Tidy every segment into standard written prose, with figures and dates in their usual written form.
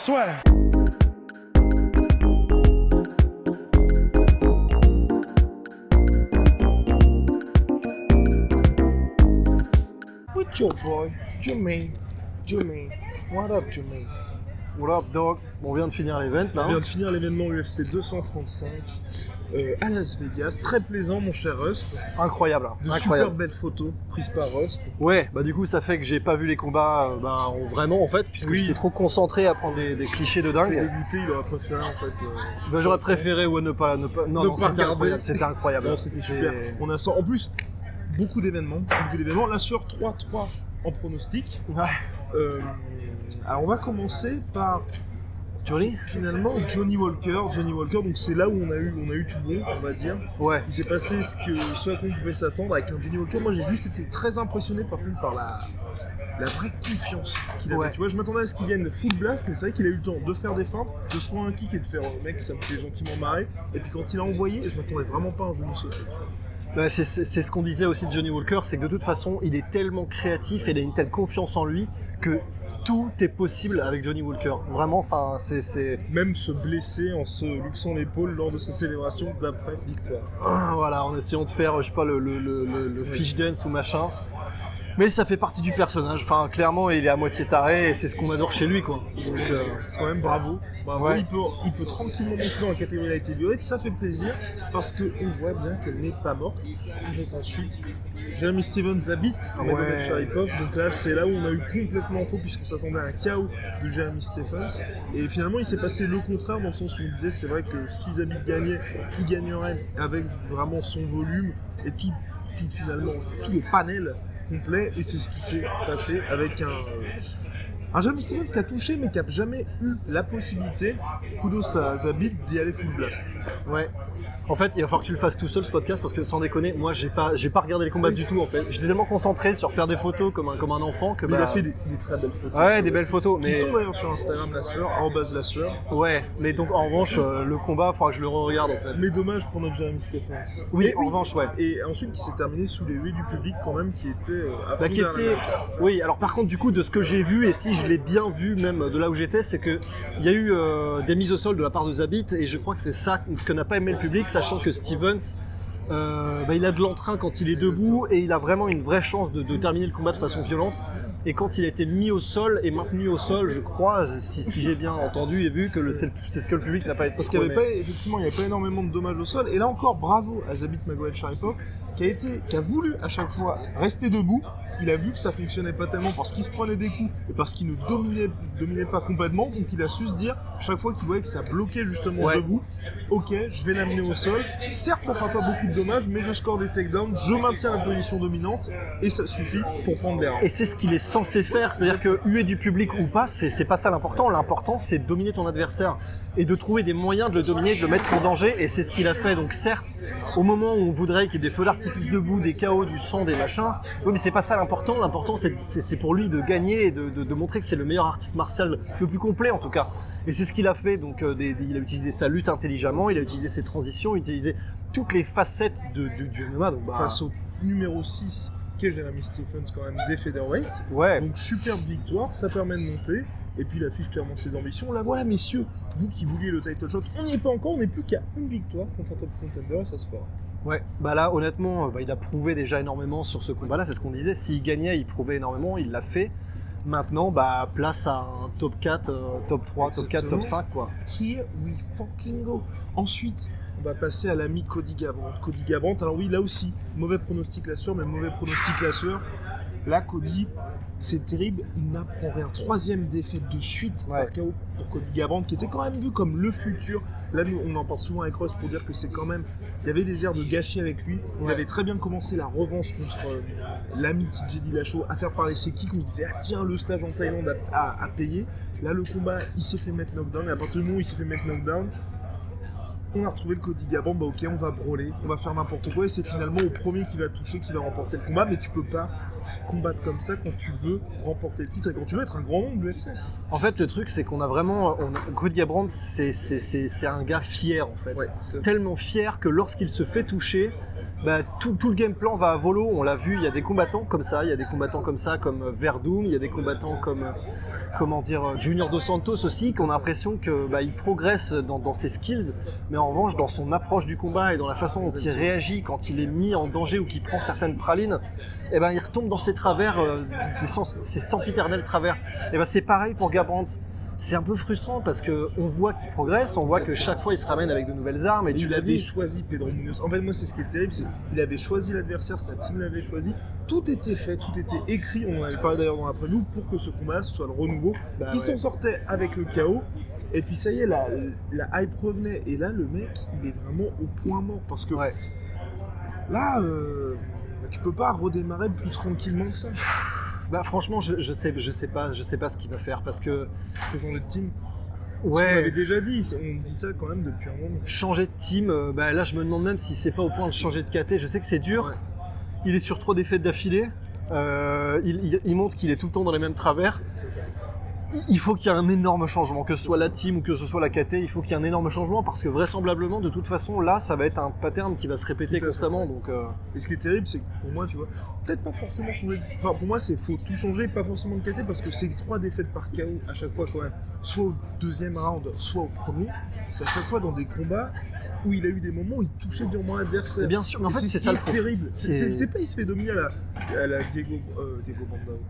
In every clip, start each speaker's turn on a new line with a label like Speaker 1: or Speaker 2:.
Speaker 1: Swear. With your boy, Jermaine. What up, Jermaine?
Speaker 2: What up, dog? Bon, on vient de finir l'event là.
Speaker 1: On vient de finir l'événement UFC 235 à Las Vegas. Très plaisant, mon cher Rust.
Speaker 2: Incroyable.
Speaker 1: De
Speaker 2: Incroyable.
Speaker 1: super belles photos prises par Rust.
Speaker 2: Ouais, bah du coup, ça fait que j'ai pas vu les combats vraiment en fait, puisque
Speaker 1: Oui.
Speaker 2: j'étais trop concentré à prendre des clichés de dingue.
Speaker 1: Dégoûté, il aurait préféré en fait.
Speaker 2: Bah, j'aurais préféré ne pas. Non,
Speaker 1: pas
Speaker 2: c'était
Speaker 1: regarder.
Speaker 2: incroyable. C'était incroyable.
Speaker 1: Non, c'était super. On a en plus beaucoup d'événements. La sueur 3-3 en pronostic.
Speaker 2: Ouais.
Speaker 1: Alors on va commencer par
Speaker 2: Johnny?
Speaker 1: finalement Johnny Walker, donc c'est là où on a eu tout bon, on va dire.
Speaker 2: Ouais.
Speaker 1: Il s'est passé ce à quoi on pouvait s'attendre avec un Johnny Walker. Moi j'ai juste été très impressionné par contre par la vraie confiance qu'il avait.
Speaker 2: Ouais.
Speaker 1: Tu vois, je m'attendais à ce qu'il vienne full blast, mais c'est vrai qu'il a eu le temps de faire des feintes, de se prendre un kick et de faire mec, ça me fait gentiment marrer. Et puis quand il a envoyé, je m'attendais vraiment pas à un genou sauté.
Speaker 2: Bah, c'est ce qu'on disait aussi de Johnny Walker, c'est que de toute façon, il est tellement créatif et il a une telle confiance en lui que tout est possible avec Johnny Walker. Vraiment, enfin, c'est...
Speaker 1: Même se blesser en se luxant l'épaule lors de sa célébration d'après victoire.
Speaker 2: Voilà, en essayant de faire, je sais pas, le fish dance ou machin. Mais ça fait partie du personnage. Enfin, clairement, il est à moitié taré et c'est ce qu'on adore chez lui, quoi.
Speaker 1: C'est quand même bravo.
Speaker 2: Ouais.
Speaker 1: Il peut tranquillement monter dans la catégorie light heavyweight, ça fait plaisir parce qu'on voit bien qu'elle n'est pas morte. Avec ensuite Jeremy Stephens habite Magomed Sharipov. Donc là, c'est là où on a eu complètement faux puisqu'on s'attendait à un chaos de Jeremy Stephens. Et finalement, il s'est passé le contraire dans le sens où on disait c'est vrai que si Zabit gagnait, il gagnerait avec vraiment son volume et tout le panel complet, et c'est ce qui s'est passé avec un Jeremy Stephens qui a touché mais qui n'a jamais eu la possibilité, kudos à Zabit, d'y aller full blast.
Speaker 2: Ouais. En fait, il va falloir que tu le fasses tout seul ce podcast parce que sans déconner, moi j'ai pas regardé les combats du tout en fait. J'étais tellement concentré sur faire des photos comme un enfant que
Speaker 1: mais il a fait des très belles photos.
Speaker 2: Ouais, des belles photos.
Speaker 1: Qui sont d'ailleurs sur Instagram la sueur, @lasueur.
Speaker 2: Ouais, mais donc en revanche, le combat, il faudra que je le re-regarde en fait.
Speaker 1: Mais dommage pour notre Jeremy Stephens.
Speaker 2: Oui, en revanche, ouais.
Speaker 1: Et ensuite qui s'est terminé sous les huées du public quand même, qui était à fond derrière la marque.
Speaker 2: Oui, alors par contre du coup de ce que j'ai vu, et si je l'ai bien vu même de là où j'étais, c'est qu'il y a eu des mises au sol de la part de Zabit, et je crois que c'est ça que n'a pas aimé le public, sachant que Stephens, il a de l'entrain quand il est debout, et il a vraiment une vraie chance de terminer le combat de façon violente. Et quand il a été mis au sol et maintenu au sol, je crois, si j'ai bien entendu et vu, que c'est ce que le public n'a pas été.
Speaker 1: Parce qu'il n'y avait pas énormément de dommages au sol. Et là encore, bravo à Zabit Magomed Sharipov, qui a voulu à chaque fois rester debout. Il a vu que ça fonctionnait pas tellement parce qu'il se prenait des coups et parce qu'il ne dominait pas complètement. Donc il a su se dire, chaque fois qu'il voyait que ça bloquait justement debout, ok, je vais l'amener au sol. Certes, ça fera pas beaucoup de dommages, mais je score des takedowns, je maintiens la position dominante et ça suffit pour prendre l'air.
Speaker 2: Et c'est ce qu'il est censé faire, c'est-à-dire que huer du public ou pas, c'est pas ça l'important. L'important, c'est de dominer ton adversaire et de trouver des moyens de le dominer, de le mettre en danger. Et c'est ce qu'il a fait. Donc certes, au moment où on voudrait qu'il y ait des feux d'artifice debout, des chaos, du sang, des machins, oui, mais c'est pas ça l'important. L'important, c'est pour lui de gagner et de montrer que c'est le meilleur artiste martial, le plus complet en tout cas. Et c'est ce qu'il a fait. Donc il a utilisé sa lutte intelligemment, il a utilisé ses transitions, il a utilisé toutes les facettes du MMA. Donc,
Speaker 1: face au numéro 6, qui est Jeremy Stephens quand même des featherweight.
Speaker 2: Ouais.
Speaker 1: Donc superbe victoire, ça permet de monter. Et puis il affiche clairement ses ambitions. Là voilà messieurs, vous qui vouliez le title shot, on n'y est pas encore, on n'est plus qu'à une victoire contre un top contender et ça se fera.
Speaker 2: Ouais, bah là honnêtement, il a prouvé déjà énormément sur ce combat-là, c'est ce qu'on disait, s'il gagnait, il prouvait énormément, il l'a fait. Maintenant, place à un top 4, top 3, top 4, top 5 quoi.
Speaker 1: Here we fucking go. Ensuite, on va passer à l'ami Cody Garbrandt. Cody Garbrandt, alors oui, là aussi, mauvais pronostic la sueur, mais mauvais pronostic la sueur. Là, Cody, c'est terrible, il n'apprend rien. 3e défaite de suite par KO pour Cody Garbrandt, qui était quand même vu comme le futur. Là, nous, on en parle souvent avec Ross pour dire que c'est quand même... Il y avait des airs de gâchis avec lui. Il avait très bien commencé la revanche contre l'ami TJ Dillashaw à faire parler ses kicks. On se disait, ah tiens, le stage en Thaïlande a payé. Là, le combat, il s'est fait mettre knockdown. Et à partir du moment où il s'est fait mettre knockdown, on a retrouvé le Cody Garbrandt, ok, on va brawler, on va faire n'importe quoi. Et c'est finalement au premier qui va toucher, qui va remporter le combat. Mais tu peux pas combattre comme ça quand tu veux remporter le titre et quand tu veux être un grand nom de l'UFC.
Speaker 2: En fait, le truc, c'est qu'on a vraiment... Cody Garbrandt, c'est un gars fier, en fait.
Speaker 1: Ouais,
Speaker 2: tellement fier que lorsqu'il se fait toucher, tout le game plan va à volo, on l'a vu, il y a des combattants comme ça, comme Verdum, il y a des combattants comme Junior Dos Santos aussi, qu'on a l'impression que il progresse dans ses skills, mais en revanche dans son approche du combat et dans la façon dont il réagit quand il est mis en danger ou qu'il prend certaines pralines, il retombe dans ses travers, ses sempiternels travers. C'est pareil pour Garbrandt. C'est un peu frustrant parce qu'on voit qu'il progresse, on voit que chaque fois il se ramène avec de nouvelles armes. Et
Speaker 1: il avait choisi Pedro Munoz. En fait, moi, c'est ce qui est terrible, c'est qu'il avait choisi l'adversaire, sa team l'avait choisi. Tout était fait, tout était écrit. On en avait parlé d'ailleurs dans la preview pour que ce combat-là soit le renouveau. Il s'en sortait avec le chaos. Et puis ça y est, la hype revenait. Et là, le mec, il est vraiment au point mort parce que là, tu peux pas redémarrer plus tranquillement que ça.
Speaker 2: Franchement, je sais pas ce qu'il va faire parce que.
Speaker 1: Faut changer de team.
Speaker 2: Ouais.
Speaker 1: On l'avait déjà dit, on dit ça quand même depuis un moment.
Speaker 2: Changer de team, là je me demande même si c'est pas au point de changer de KT. Je sais que c'est dur. Ouais. Il est sur 3 défaites d'affilée. Il montre qu'il est tout le temps dans les mêmes travers. Il faut qu'il y ait un énorme changement, que ce soit la team ou que ce soit la KT, il faut qu'il y ait un énorme changement parce que vraisemblablement, de toute façon, là, ça va être un pattern qui va se répéter constamment. Donc,
Speaker 1: Et ce qui est terrible, c'est que pour moi, tu vois, peut-être pas forcément changer. Enfin, pour moi, faut tout changer, pas forcément de KT parce que c'est 3 défaites par KO à chaque fois quand même, soit au 2e round, soit au premier. C'est à chaque fois dans des combats où il a eu des moments où il touchait durement l'adversaire.
Speaker 2: Bien sûr, mais en fait, c'est ça le
Speaker 1: terrible. C'est pas il se fait dominer à la Diego Bandao.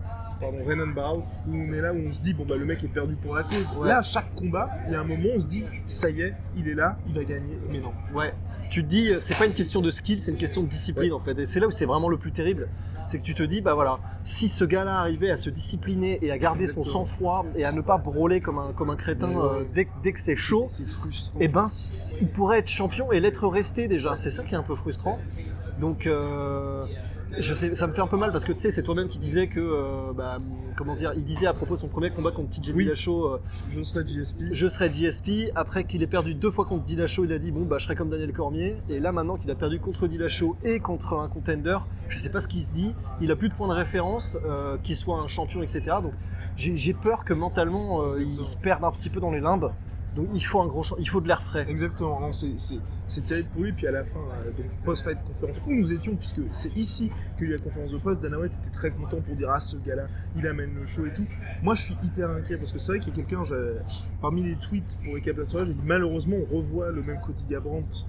Speaker 1: Pardon, Renan Barao, où on est là, où on se dit, le mec est perdu pour la cause. Ouais. Là, à chaque combat, il y a un moment où on se dit, ça y est, il est là, il va gagner, mais non.
Speaker 2: Ouais, tu te dis, c'est pas une question de skill, c'est une question de discipline en fait. Et c'est là où c'est vraiment le plus terrible. C'est que tu te dis, si ce gars-là arrivait à se discipliner et à garder son sang-froid et à ne pas brûler comme un crétin dès que c'est chaud,
Speaker 1: c'est frustrant.
Speaker 2: Il pourrait être champion et l'être resté déjà. C'est ça qui est un peu frustrant. Donc, je sais, ça me fait un peu mal parce que tu sais, c'est toi-même qui disais que, il disait à propos de son premier combat contre TJ Dillashaw, je serai GSP. Après qu'il ait perdu 2 fois contre Dillashaw, il a dit je serai comme Daniel Cormier. Et là maintenant qu'il a perdu contre Dillashaw et contre un contender, je sais pas ce qu'il se dit. Il a plus de points de référence, qu'il soit un champion, etc. Donc j'ai peur que mentalement il se perde un petit peu dans les limbes. Donc il faut de l'air frais.
Speaker 1: Exactement, non, c'est terrible pour lui. Puis à la fin, donc post-fight conférence où nous étions, puisque c'est ici que la conférence de presse, Dana White était très content pour dire ce gars-là, il amène le show et tout. Moi je suis hyper inquiet parce que c'est vrai qu'il y a quelqu'un, parmi les tweets pour récap la soirée, j'ai dit malheureusement on revoit le même Cody Garbrandt.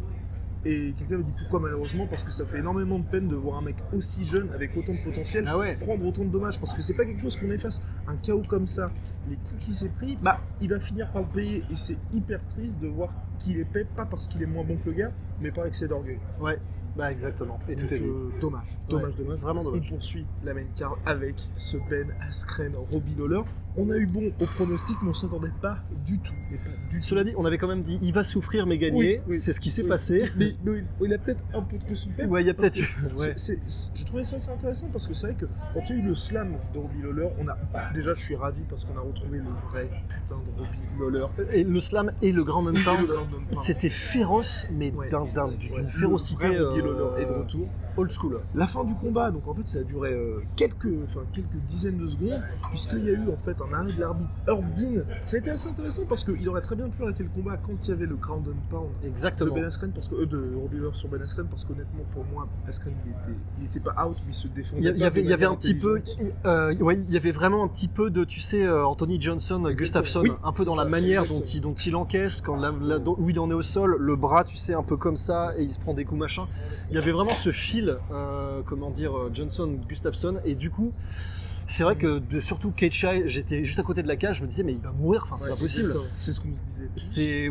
Speaker 1: Et quelqu'un me dit pourquoi malheureusement, parce que ça fait énormément de peine de voir un mec aussi jeune avec autant de potentiel prendre autant de dommages, parce que c'est pas quelque chose qu'on efface. Un KO comme ça, les coups qu'il s'est pris, il va finir par le payer et c'est hyper triste de voir qu'il les paie, pas parce qu'il est moins bon que le gars, mais par excès d'orgueil.
Speaker 2: Ouais. Exactement. Et
Speaker 1: donc,
Speaker 2: tout est dit.
Speaker 1: Dommage.
Speaker 2: Vraiment dommage.
Speaker 1: On poursuit la main card avec ce Ben Askren, Robbie Lawler. On a eu bon au pronostic, mais on s'attendait pas du tout.
Speaker 2: Cela dit, on avait quand même dit il va souffrir mais gagner. Oui, c'est ce qui s'est passé.
Speaker 1: Mais il a peut-être un peu trop souffert.
Speaker 2: Ouais, il y a peut-être.
Speaker 1: Je trouvais ça assez intéressant parce que c'est vrai que quand il y a eu le slam de Robbie Lawler, déjà je suis ravi parce qu'on a retrouvé le vrai putain de Robbie Lawler.
Speaker 2: Et le slam et le Grand Pound, c'était féroce, mais d'une férocité.
Speaker 1: Et de retour.
Speaker 2: Old school.
Speaker 1: La fin du combat, donc en fait ça a duré quelques dizaines de secondes, puisqu'il y a eu en fait un arrêt de l'arbitre Herb Dean. Ça a été assez intéressant parce qu'il aurait très bien pu arrêter le combat quand il y avait le ground and pound de Ben Askren, de Robbie Lawler sur Ben Askren, parce qu'honnêtement pour moi Askren il était pas out mais il se défendait.
Speaker 2: Il y avait un petit peu, il y avait vraiment un petit peu de, tu sais, Anthony Johnson, Gustafsson, un peu dans la manière dont il encaisse quand où il en est au sol, le bras, tu sais, un peu comme ça et il se prend des coups machin. Il y avait vraiment ce fil, Johnson, Gustafsson, et du coup, c'est vrai que surtout Keitchai, j'étais juste à côté de la cage, je me disais mais il va mourir, c'est pas possible.
Speaker 1: C'est ce qu'on se disait.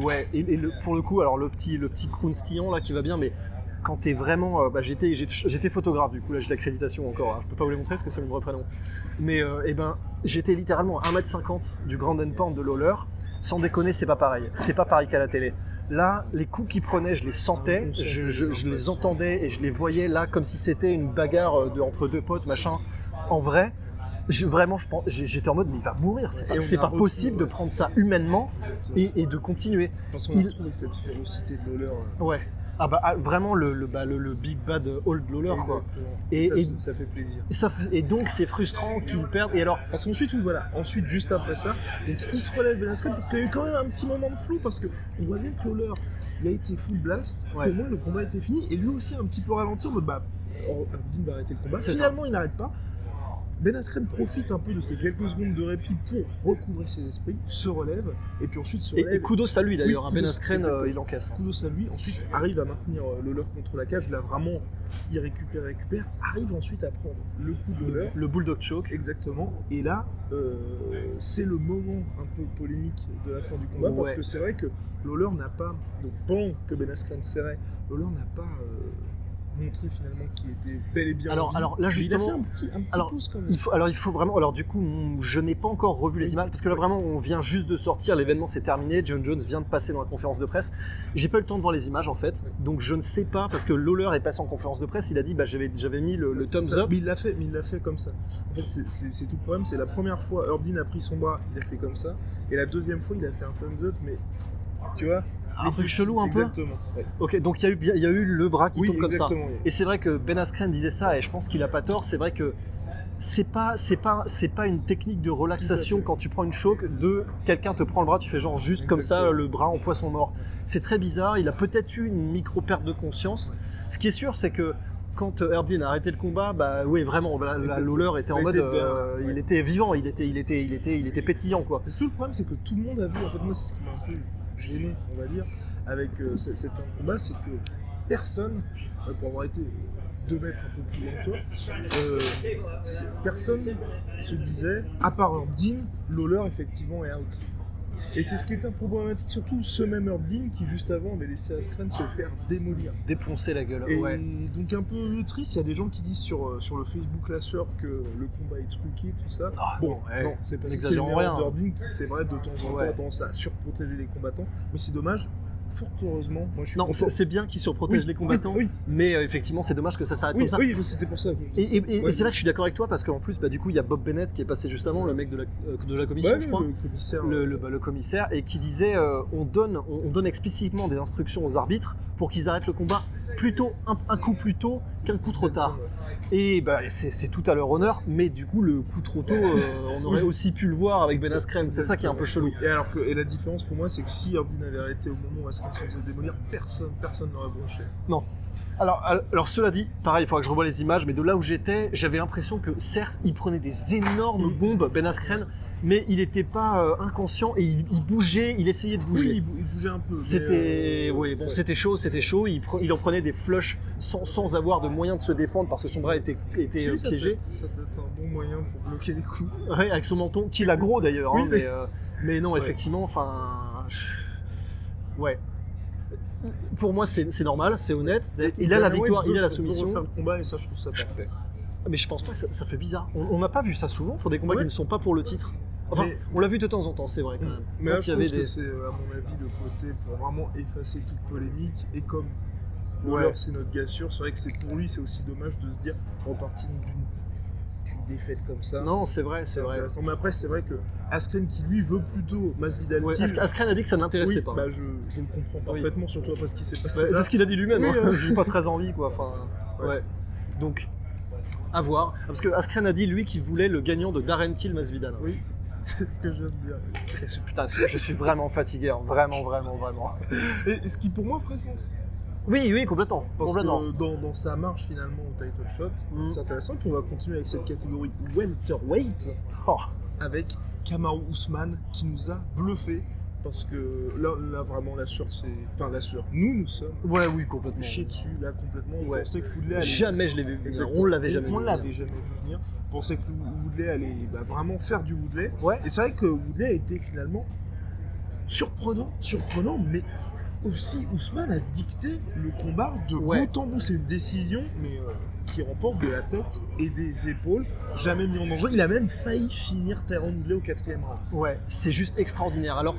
Speaker 2: Pour le coup, alors le petit croustillon là qui va bien, mais quand t'es vraiment, j'étais photographe du coup, là j'ai l'accréditation encore, je peux pas vous les montrer parce que c'est mon vrai prénom, mais j'étais littéralement à 1m50 du Grand Pound de Lawler, sans déconner c'est pas pareil qu'à la télé. Là, les coups qu'il prenait, je les sentais, je les entendais et je les voyais là comme si c'était une bagarre entre 2 potes, machin. En vrai, j'étais en mode mais il va mourir, c'est pas possible de prendre ça humainement et de continuer.
Speaker 1: Parce qu'on a trouvé cette férocité de Lawler.
Speaker 2: Ouais. vraiment le big bad old Lawler, quoi.
Speaker 1: Exactement.
Speaker 2: Et
Speaker 1: Ça fait plaisir.
Speaker 2: et donc c'est frustrant qu'ils perdent. Et alors,
Speaker 1: Parce qu'ensuite, oui, voilà. Ensuite, juste après ça, donc il se relève Ben Askren parce qu'il y a eu quand même un petit moment de flou parce que on voit bien que Lawler, il a été full blast.
Speaker 2: Ouais.
Speaker 1: Pour moi, le combat était fini et lui aussi un petit peu ralenti en mode Abdin va arrêter le combat.
Speaker 2: C'est
Speaker 1: Finalement, il n'arrête pas. Ben Askren profite un peu de ces quelques secondes de répit pour recouvrer ses esprits, se relève et puis ensuite se relève.
Speaker 2: et kudos à lui d'ailleurs,
Speaker 1: Oui,
Speaker 2: Ben
Speaker 1: kudos,
Speaker 2: Askren
Speaker 1: exactement.
Speaker 2: il encaisse.
Speaker 1: Kudos à lui, ensuite arrive à maintenir Lawler contre la cage. Là, vraiment, il récupère, arrive ensuite à prendre le coup de Lawler.
Speaker 2: Le bulldog choke.
Speaker 1: Exactement. Et là, c'est le moment un peu polémique de la fin du combat parce
Speaker 2: Ouais.
Speaker 1: que c'est vrai que Lawler n'a pas, donc pendant que Ben Askren serrait, Lawler n'a pas montré finalement qu'il était bel et bien. en vie.
Speaker 2: Alors là,
Speaker 1: Mais
Speaker 2: justement,
Speaker 1: il a fait un petit
Speaker 2: alors,
Speaker 1: pouce quand même.
Speaker 2: il faut vraiment. Alors du coup, je n'ai pas encore revu les images parce que là vraiment, on vient juste de sortir, l'événement s'est terminé, John Jones vient de passer dans la conférence de presse. J'ai pas eu le temps de voir les images en fait, donc je ne sais pas parce que Lawler est passé en conférence de presse, il a dit j'avais mis le thumbs
Speaker 1: Ça,
Speaker 2: up.
Speaker 1: mais il l'a fait comme ça. En fait, c'est tout le problème. C'est la première fois, Herbin a pris son bras, il a fait comme ça, et la deuxième fois, il a fait un thumbs up, mais tu vois.
Speaker 2: Un truc chelou un peu.
Speaker 1: Exactement. Ouais.
Speaker 2: Ok, donc il y a eu le bras qui
Speaker 1: Oui,
Speaker 2: tombe comme ça.
Speaker 1: exactement. Oui.
Speaker 2: Et c'est vrai que Ben Askren disait ça, et je pense qu'il a pas tort. C'est vrai que c'est pas une technique de relaxation
Speaker 1: Tout à fait.
Speaker 2: quand tu prends une choke de quelqu'un te prend le bras, tu fais genre juste comme ça
Speaker 1: Exactement.
Speaker 2: le bras en poisson mort. C'est très bizarre. Il a peut-être eu une micro perte de conscience. Ce qui est sûr, c'est que quand Herbin a arrêté le combat, bah oui vraiment, la
Speaker 1: Exactement.
Speaker 2: Lawler était en
Speaker 1: Il
Speaker 2: mode,
Speaker 1: était bien,
Speaker 2: il était vivant, il était pétillant quoi.
Speaker 1: Parce que tout le problème, c'est que tout le monde a vu, en fait, moi, c'est ce qui m'a un peu gêné, on va dire, avec cette fin de combat, c'est que personne, pour avoir été 2 mètres un peu plus loin que toi, personne se disait, à part Herbin, Lawler, effectivement, est out. Et c'est ce qui est un peu problématique, surtout ce même Herbin qui, juste avant, avait laissé Askren se faire démolir.
Speaker 2: Défoncer la gueule.
Speaker 1: Et
Speaker 2: Ouais.
Speaker 1: donc un peu triste, il y a des gens qui disent sur le Facebook Lasseur que le combat est truqué, tout ça.
Speaker 2: Ah,
Speaker 1: Bon,
Speaker 2: non, ouais,
Speaker 1: non, c'est pas ça. C'est
Speaker 2: n'exagérons
Speaker 1: le
Speaker 2: rien.
Speaker 1: Herbin qui, c'est vrai, de temps en temps,
Speaker 2: Ouais.
Speaker 1: a tendance à surprotéger les combattants. Mais c'est dommage, fort heureusement, moi je suis
Speaker 2: Non,
Speaker 1: content.
Speaker 2: c'est bien qu'il surprotège
Speaker 1: Oui,
Speaker 2: les combattants,
Speaker 1: oui,
Speaker 2: mais effectivement, c'est dommage que ça s'arrête
Speaker 1: oui,
Speaker 2: comme ça.
Speaker 1: oui, mais c'était pour ça. que je
Speaker 2: Et,
Speaker 1: disais.
Speaker 2: et
Speaker 1: Ouais,
Speaker 2: c'est vrai que je suis d'accord avec toi parce qu'en plus, bah, du coup, il y a Bob Bennett qui est passé juste avant, le mec de la commission,
Speaker 1: ouais,
Speaker 2: je crois,
Speaker 1: le commissaire.
Speaker 2: le commissaire, et qui disait on donne explicitement des instructions aux arbitres pour qu'ils arrêtent le combat plutôt un coup plus tôt qu'un coup trop tard. Et bah, c'est tout à leur honneur, mais du coup, le coup trop tôt, on aurait aussi pu le voir avec Ben Askren. C'est ça qui est un peu chelou.
Speaker 1: Et la différence pour moi, c'est que si Herbin avait arrêté au moment où Askren se faisait démolir, personne n'aurait bronché.
Speaker 2: Non. Alors cela dit, pareil, il faudra que je revoie les images, mais de là où j'étais, j'avais l'impression que certes, il prenait des énormes bombes, Ben Askren, mais il n'était pas inconscient et il bougeait, il essayait de bouger.
Speaker 1: Oui, il bougeait un peu. mais,
Speaker 2: C'était
Speaker 1: ouais.
Speaker 2: c'était chaud. Il en prenait des flushs sans avoir de moyens de se défendre parce que son bras était
Speaker 1: Si, ça
Speaker 2: piégé.
Speaker 1: peut être un bon moyen pour bloquer les coups.
Speaker 2: Ouais, avec son menton, qui est gros d'ailleurs.
Speaker 1: Oui,
Speaker 2: Hein, mais non,
Speaker 1: Ouais.
Speaker 2: effectivement, enfin, ouais. Pour moi, c'est normal, c'est honnête. Il a la victoire, il a la soumission.
Speaker 1: On peut refaire le combat et ça, je trouve ça parfait.
Speaker 2: Mais je pense pas que ça fait bizarre. On n'a pas vu ça souvent pour des combats
Speaker 1: Ouais.
Speaker 2: qui ne sont pas pour le titre. Enfin,
Speaker 1: Mais-
Speaker 2: on l'a vu de temps en temps, c'est vrai quand même.
Speaker 1: Mais
Speaker 2: Quand
Speaker 1: là,
Speaker 2: il y
Speaker 1: je
Speaker 2: avait
Speaker 1: pense que
Speaker 2: des...
Speaker 1: c'est, à mon avis, le côté pour vraiment effacer toute polémique. Et comme
Speaker 2: Ouais.
Speaker 1: Lawler, c'est notre gars sûr, c'est vrai que c'est pour lui, c'est aussi dommage de se dire, repartir d'une défaite comme ça.
Speaker 2: Non, c'est vrai.
Speaker 1: Intéressant. Mais après, c'est vrai que Askren, qui lui veut plutôt Masvidal
Speaker 2: Ouais,
Speaker 1: team,
Speaker 2: Askren a dit que ça n'intéressait
Speaker 1: oui,
Speaker 2: pas.
Speaker 1: bah, je le comprends
Speaker 2: Oui.
Speaker 1: parfaitement, surtout après ce qui s'est passé.
Speaker 2: Bah,
Speaker 1: là.
Speaker 2: c'est ce qu'il a dit lui-même.
Speaker 1: Oui,
Speaker 2: hein.
Speaker 1: hein.
Speaker 2: J'ai pas très envie, quoi. Enfin, ouais. Donc, à voir. Parce que Askren a dit, lui, qu'il voulait le gagnant de Darren Till Masvidal.
Speaker 1: Oui, c'est ce que je viens de dire.
Speaker 2: Putain, je suis vraiment fatigué. Hein. Vraiment.
Speaker 1: Et ce qui pour moi ferait sens.
Speaker 2: Oui, complètement.
Speaker 1: Parce
Speaker 2: complètement.
Speaker 1: que dans sa marche finalement au title shot,
Speaker 2: Mhm.
Speaker 1: c'est intéressant. Puis on va continuer avec cette catégorie welterweight
Speaker 2: Oh.
Speaker 1: avec Kamaru Usman qui nous a bluffé. Parce que là vraiment la sueur, nous sommes
Speaker 2: Ouais, oui, complètement.
Speaker 1: chiés dessus là complètement. On
Speaker 2: Ouais.
Speaker 1: pensait que Woodley allait...
Speaker 2: Jamais je l'ai vu venir.
Speaker 1: Exactement.
Speaker 2: On l'avait
Speaker 1: Et
Speaker 2: jamais
Speaker 1: on
Speaker 2: vu
Speaker 1: l'avait
Speaker 2: venir.
Speaker 1: jamais vu venir. On pensait que Woodley allait vraiment faire du Woodley.
Speaker 2: Ouais.
Speaker 1: Et c'est vrai que Woodley a été finalement surprenant, mais aussi Ousmane a dicté le combat de
Speaker 2: Ouais.
Speaker 1: bout en bout. C'est une décision, mais qui remporte de la tête et des épaules, jamais mis en danger. Il a même failli finir Tyron Woodley au 4e round.
Speaker 2: Ouais, c'est juste extraordinaire. Alors,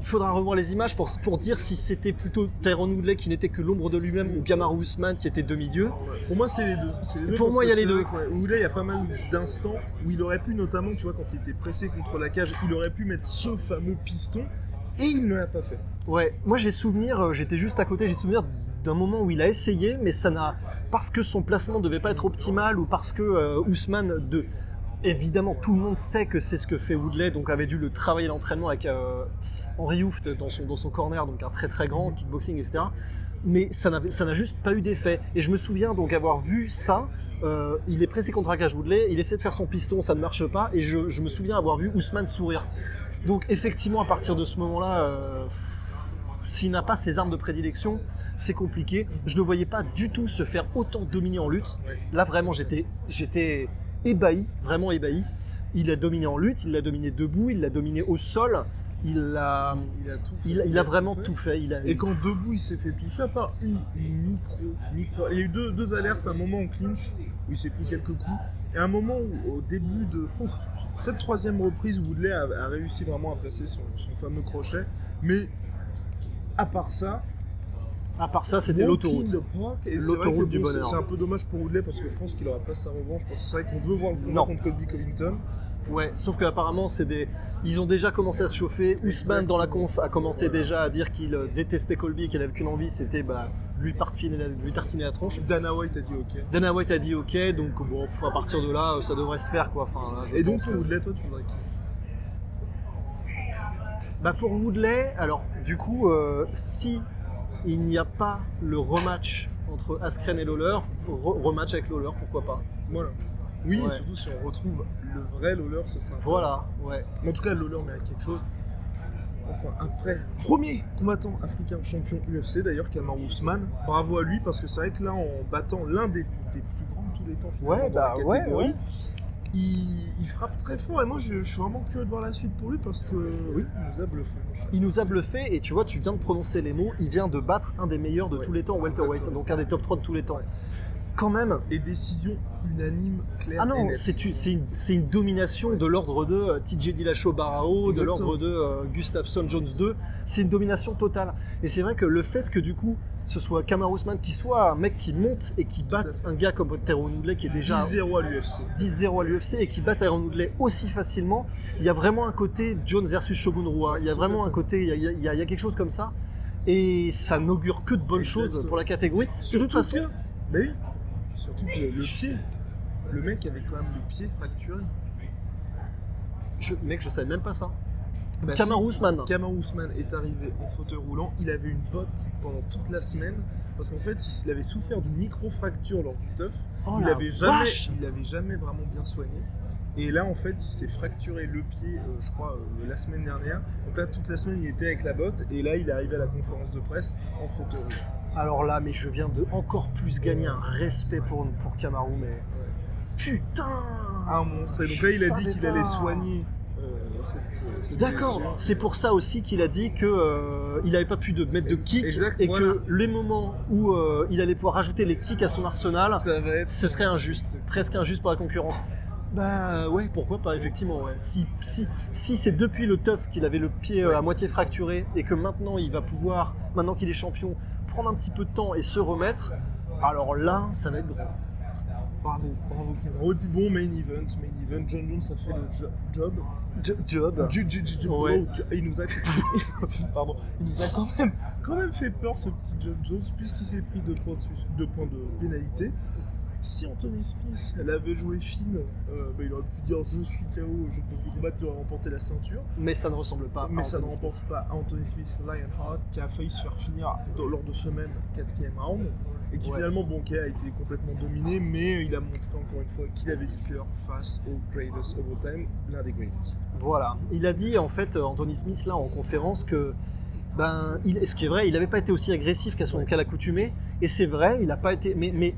Speaker 2: il faudra revoir les images pour dire si c'était plutôt Tyron Woodley qui n'était que l'ombre de lui-même ou Kamaru Usman qui était demi-dieu.
Speaker 1: Pour moi, c'est les deux.
Speaker 2: Pour
Speaker 1: parce
Speaker 2: moi, il y a
Speaker 1: que
Speaker 2: les
Speaker 1: c'est
Speaker 2: deux.
Speaker 1: vrai que, ouais, Woodley, il y a pas mal d'instants où il aurait pu, notamment, tu vois, quand il était pressé contre la cage, il aurait pu mettre ce fameux piston. Et il ne l'a pas fait.
Speaker 2: Ouais, moi j'ai souvenir, j'étais juste à côté, j'ai souvenir d'un moment où il a essayé, mais ça n'a, parce que son placement devait pas être optimal ou parce que Ousmane évidemment tout le monde sait que c'est ce que fait Woodley, donc avait dû le travailler l'entraînement avec Henry Hooft dans son corner, donc un très très grand kickboxing, etc. Mais ça n'a juste pas eu d'effet. Et je me souviens donc avoir vu ça. Il est pressé contre Akash Woodley, il essaie de faire son piston, ça ne marche pas, et je me souviens avoir vu Ousmane sourire. Donc effectivement, à partir de ce moment-là, s'il n'a pas ses armes de prédilection, c'est compliqué. Je ne voyais pas du tout se faire autant dominer en lutte. Là vraiment, j'étais ébahi, vraiment ébahi. Il a dominé en lutte, il l'a dominé debout, il l'a dominé au sol. Il a vraiment tout fait.
Speaker 1: Et quand debout, il s'est fait toucher, à part une micro. Il y a eu deux alertes, un moment en clinch, où il s'est pris quelques coups, et un moment où, au début de peut-être troisième reprise, Woodley a réussi vraiment à placer son fameux crochet. Mais à part ça,
Speaker 2: c'était l'autoroute.
Speaker 1: L'autoroute
Speaker 2: du bonheur.
Speaker 1: C'est un peu dommage pour Woodley parce que je pense qu'il n'aura pas sa revanche. Parce que c'est vrai qu'on veut voir le combat contre Colby Covington.
Speaker 2: Ouais, sauf qu'apparemment, ils ont déjà commencé à se chauffer. Ousmane, dans la conf, a commencé déjà à dire qu'il détestait Colby et qu'il n'avait qu'une envie, c'était lui tartiner la tronche.
Speaker 1: Dana White a dit OK.
Speaker 2: Dana White a dit OK, donc bon, à partir de là, ça devrait se faire, quoi. Enfin, là,
Speaker 1: et donc, pour Woodley, toi, tu voudrais qui ?
Speaker 2: Pour Woodley, alors, du coup, si il n'y a pas le rematch entre Askren et Lawler, rematch avec Lawler, pourquoi pas ?
Speaker 1: Voilà. Oui, ouais. Surtout si on retrouve le vrai Lawler, ce serait intéressant.
Speaker 2: Voilà, ouais.
Speaker 1: Mais en tout cas, Lawler mérite quelque chose. Enfin, après, premier combattant africain champion UFC, d'ailleurs, Kamaru Usman. Bravo à lui, parce que c'est vrai que là, en battant l'un des plus grands de tous les temps, dans la catégorie, il frappe très fort. Et moi, je suis vraiment curieux de voir la suite pour lui, parce que oui, il nous a bluffé.
Speaker 2: Il nous a bluffé, et tu vois, tu viens de prononcer les mots, il vient de battre un des meilleurs de tous les temps, welterweight, donc un des top 3 de tous les temps. Quand même.
Speaker 1: Et décision unanime, claire.
Speaker 2: Ah non, c'est une domination de l'ordre de TJ Dillashaw Barao, de l'ordre de Gustafsson Jones 2. C'est une domination totale. Et c'est vrai que le fait que du coup, ce soit Kamaru Usman qui soit un mec qui monte et qui batte un gars comme Tyron Woodley qui est déjà
Speaker 1: 10-0 à l'UFC.
Speaker 2: 10-0 à l'UFC et qui batte Tyron Woodley aussi facilement, il y a vraiment un côté Jones versus Shogun Rua. Il y a vraiment un côté, il y a quelque chose comme ça. Et ça n'augure que de bonnes choses pour la catégorie. De toute façon.
Speaker 1: Bah oui. Surtout que le pied, le mec avait quand même le pied fracturé.
Speaker 2: Mec, je savais même pas ça. Kamaru Usman
Speaker 1: est arrivé en fauteuil roulant, il avait une botte pendant toute la semaine parce qu'en fait il avait souffert d'une micro-fracture lors du TUF. Il l'avait jamais vraiment bien soigné. Et là en fait il s'est fracturé le pied, je crois, la semaine dernière. Donc là toute la semaine il était avec la botte et là il est arrivé à la conférence de presse en fauteuil roulant.
Speaker 2: Alors là, mais je viens de encore plus gagner un respect pour Kamaru, mais putain,
Speaker 1: un monstre. Et donc là, il a dit qu'il allait soigner cette
Speaker 2: D'accord,
Speaker 1: blessure.
Speaker 2: C'est pour ça aussi qu'il a dit que il n'avait pas pu mettre de kick et que les moments où il allait pouvoir rajouter les kicks à son arsenal, ce serait injuste, presque injuste pour la concurrence. Bah ouais, pourquoi pas, effectivement. Ouais. Si c'est depuis le TUF qu'il avait le pied à moitié fracturé et que maintenant il va pouvoir, maintenant qu'il est champion, prendre un petit peu de temps et se remettre, alors là, ça va être grand.
Speaker 1: Bravo Kamaru. Et puis bon, main event, John Jones a fait le job. Et il nous a quand même fait peur, ce petit John Jones, puisqu'il s'est pris 2 points de pénalité. Si Anthony Smith avait joué fine, il aurait pu dire je suis KO, je ne peux plus combattre, il aurait remporté la ceinture.
Speaker 2: Mais ça ne ressemble pas
Speaker 1: à ça ne remporte pas à Anthony Smith Lionheart, qui a failli se faire finir lors de ce même 4e round. Et qui finalement, qui a été complètement dominé, mais il a montré encore une fois qu'il avait du cœur face au greatest of all time, l'un des greatest.
Speaker 2: Voilà, il a dit en fait, Anthony Smith là en conférence que ce qui est vrai, il n'avait pas été aussi agressif qu'à l'accoutumée, et c'est vrai, il n'a pas été, mais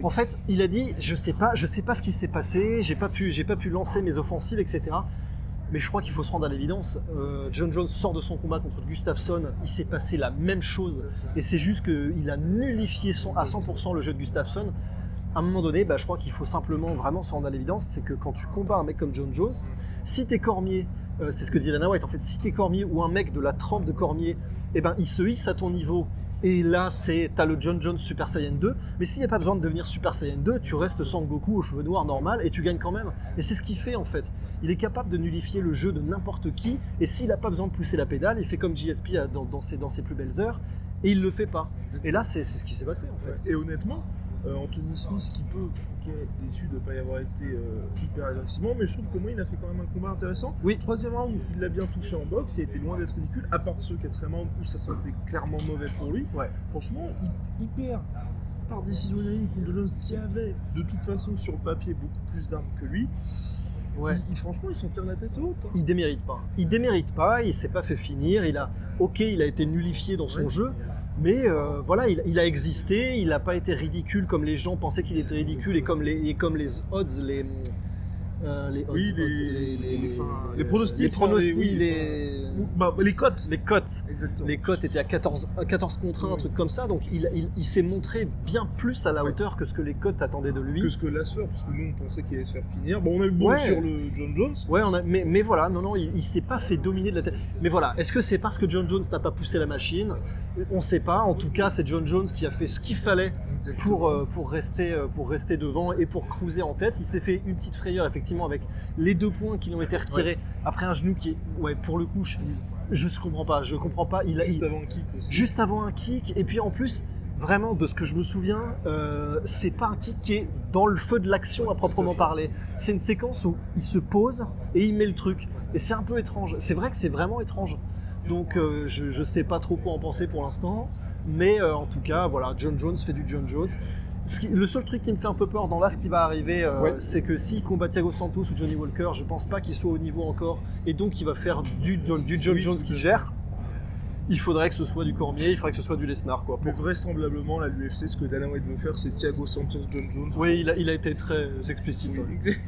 Speaker 2: en fait, il a dit je sais pas ce qui s'est passé, j'ai pas pu lancer mes offensives, etc. Mais je crois qu'il faut se rendre à l'évidence. John Jones sort de son combat contre Gustafsson, il s'est passé la même chose, et c'est juste qu'il a nullifié à 100% le jeu de Gustafsson. À un moment donné, je crois qu'il faut simplement vraiment se rendre à l'évidence, c'est que quand tu combats un mec comme John Jones, si t'es Cormier, c'est ce que dit Dana White, en fait, si t'es Cormier ou un mec de la trempe de Cormier, il se hisse à ton niveau Et là, t'as le John Jones Super Saiyan 2, mais s'il n'y a pas besoin de devenir Super Saiyan 2, tu restes Sangoku aux cheveux noirs normal et tu gagnes quand même. Et c'est ce qu'il fait en fait. Il est capable de nullifier le jeu de n'importe qui, et s'il n'a pas besoin de pousser la pédale, il fait comme JSP dans ses plus belles heures, et il le fait pas. Et là, c'est ce qui s'est passé en fait.
Speaker 1: Et honnêtement, Anthony Smith qui peut être déçu de ne pas y avoir été hyper agressivement, mais je trouve que moi il a fait quand même un combat intéressant.
Speaker 2: Oui.
Speaker 1: Troisième round, il l'a bien touché en boxe, il était loin d'être ridicule, à part ce quatrième round où ça sentait clairement mauvais pour lui.
Speaker 2: Ouais.
Speaker 1: Franchement, il perd par décision unanime contre Jones qui avait de toute façon sur le papier beaucoup plus d'armes que lui.
Speaker 2: Ouais.
Speaker 1: Franchement, il s'en tire la tête haute. Hein.
Speaker 2: Il démérite pas, il s'est pas fait finir, il a été nullifié dans son jeu, mais voilà, il a existé, il n'a pas été ridicule comme les gens pensaient qu'il était ridicule et comme les odds, les
Speaker 1: pronostics, les cotes. Exactement.
Speaker 2: Les cotes étaient à 14 contre 1, un truc comme ça, donc il s'est montré bien plus à la hauteur que ce que les cotes attendaient de lui.
Speaker 1: Que ce que la sueur, parce que nous on pensait qu'il allait se faire finir. Bon, on a eu bon sur le John Jones.
Speaker 2: Ouais, mais voilà, non, il s'est pas fait dominer de la tête. Mais voilà, est-ce que c'est parce que John Jones n'a pas poussé la machine ? On sait pas. En tout cas, c'est John Jones qui a fait ce qu'il fallait pour rester devant et pour cruiser en tête. Il s'est fait une petite frayeur effectivement avec les 2 points qui lui ont été retirés après un genou qui est, pour le coup, je comprends pas.
Speaker 1: Juste avant un kick aussi.
Speaker 2: Juste avant un kick, et puis en plus, vraiment de ce que je me souviens, c'est pas un kick qui est dans le feu de l'action à proprement parler. C'est une séquence où il se pose et il met le truc. Et c'est un peu étrange. C'est vrai que c'est vraiment étrange. Donc je sais pas trop quoi en penser pour l'instant, mais en tout cas, voilà, John Jones fait du John Jones. Le seul truc qui me fait un peu peur dans là, ce qui va arriver, c'est que s'il combat Thiago Santos ou Johnny Walker, je pense pas qu'il soit au niveau encore, et donc il va faire du John Jones qui gère. Il faudrait que ce soit du Cormier, il faudrait que ce soit du Lesnar, quoi.
Speaker 1: Mais vraisemblablement, là, l'UFC, ce que Dana White veut faire, c'est Thiago Santos, John Jones.
Speaker 2: Oui, il a été très explicite.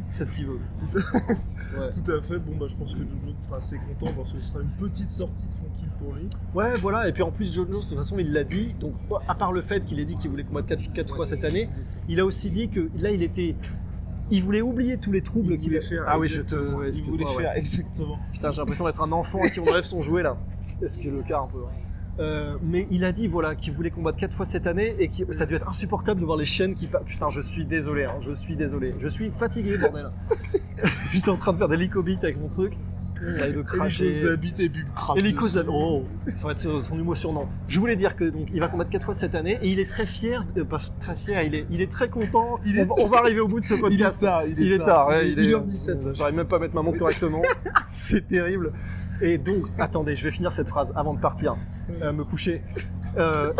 Speaker 2: C'est ce qu'il veut.
Speaker 1: Tout à fait. Bon, bah, je pense que John Jones sera assez content parce que ce sera une petite sortie tranquille pour lui.
Speaker 2: Ouais, voilà. Et puis en plus, John Jones, de toute façon, il l'a dit. Donc, à part le fait qu'il ait dit qu'il voulait combattre 4 fois cette année, il a aussi dit que là, il voulait oublier tous les troubles qu'il
Speaker 1: voulait faire.
Speaker 2: Ah oui,
Speaker 1: il voulait faire, exactement.
Speaker 2: Putain, j'ai l'impression d'être un enfant à qui on enlève son jouet là. Est-ce que le cas un peu. Mais il a dit voilà qu'il voulait combattre 4 fois cette année et que ça devait être insupportable de voir les chaînes qui passent. Putain, je suis désolé, je suis fatigué, bordel. J'étais en train de faire des licobites avec mon truc. Et de cracher. Oh, ça va être son humour surnom. Je voulais dire que donc il va combattre 4 fois cette année et il est très fier, pas très fier, il est très content. On va arriver au bout de ce podcast.
Speaker 1: Il est tard.
Speaker 2: Ouais,
Speaker 1: il est 1h17.
Speaker 2: J'arrive même pas à mettre ma montre correctement. C'est terrible. Et donc, attendez, je vais finir cette phrase avant de partir, me coucher.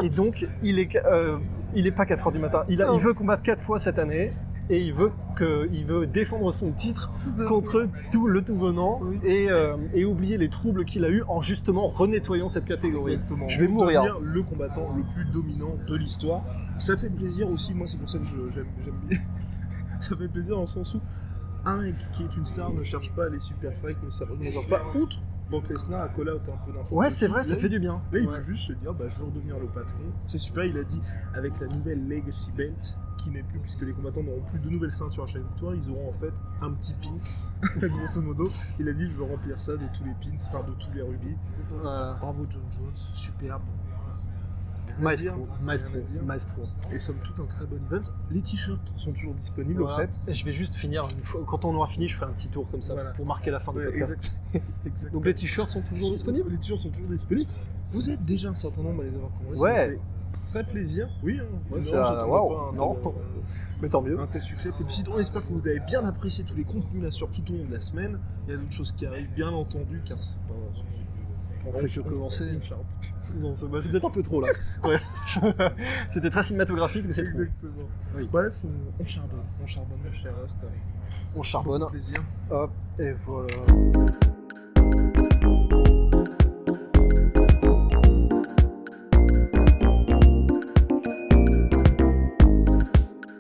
Speaker 2: Et donc, il est pas 4h du matin. Il veut combattre 4 fois cette année. Et il veut défendre son titre contre le tout venant et oublier les troubles qu'il a eu en justement renettoyant cette catégorie.
Speaker 1: Exactement.
Speaker 2: Je vais mourir.
Speaker 1: Devenir le combattant le plus dominant de l'histoire. Ça fait plaisir aussi, moi c'est pour ça que j'aime bien. Ça fait plaisir dans le sens où un mec qui est une star ne cherche pas les super fights, ne cherche pas outre. Donc Lesnar a call out un peu d'un.
Speaker 2: Ouais, c'est vrai, ça fait du bien.
Speaker 1: Là, il veut juste se dire, je veux redevenir le patron. C'est super, il a dit, avec la nouvelle Legacy Belt, qui n'est plus, puisque les combattants n'auront plus de nouvelles ceintures à chaque victoire, ils auront en fait un petit pins, grosso modo. Il a dit, je veux remplir ça de tous les pins, enfin de tous les rubis.
Speaker 2: Voilà.
Speaker 1: Bravo John Jones, superbe.
Speaker 2: Maestro.
Speaker 1: Et somme toute un très bon event. Les t-shirts sont toujours disponibles,
Speaker 2: voilà.
Speaker 1: au fait.
Speaker 2: Et je vais juste finir, quand on aura fini, je ferai un petit tour comme ça, pour marquer la fin du podcast.
Speaker 1: Exactement.
Speaker 2: Donc les t-shirts sont toujours disponibles ?
Speaker 1: Les t-shirts sont toujours disponibles. Vous êtes déjà un certain nombre à les avoir commandés.
Speaker 2: Ouais.
Speaker 1: Ça me fait très plaisir. Oui,
Speaker 2: mais tant mieux.
Speaker 1: Un tel succès. On espère que vous avez bien apprécié tous les contenus là sur tout au long de la semaine. Il y a d'autres choses qui arrivent, bien entendu, car c'est pas...
Speaker 2: On fait que commencer. Non, c'est peut-être un peu trop là. Ouais. C'était très cinématographique, mais c'est trop.
Speaker 1: Exactement.
Speaker 2: Oui.
Speaker 1: Bref, on charbonne, mon cher Rust.
Speaker 2: On charbonne.
Speaker 1: Plaisir.
Speaker 2: Hop, et voilà.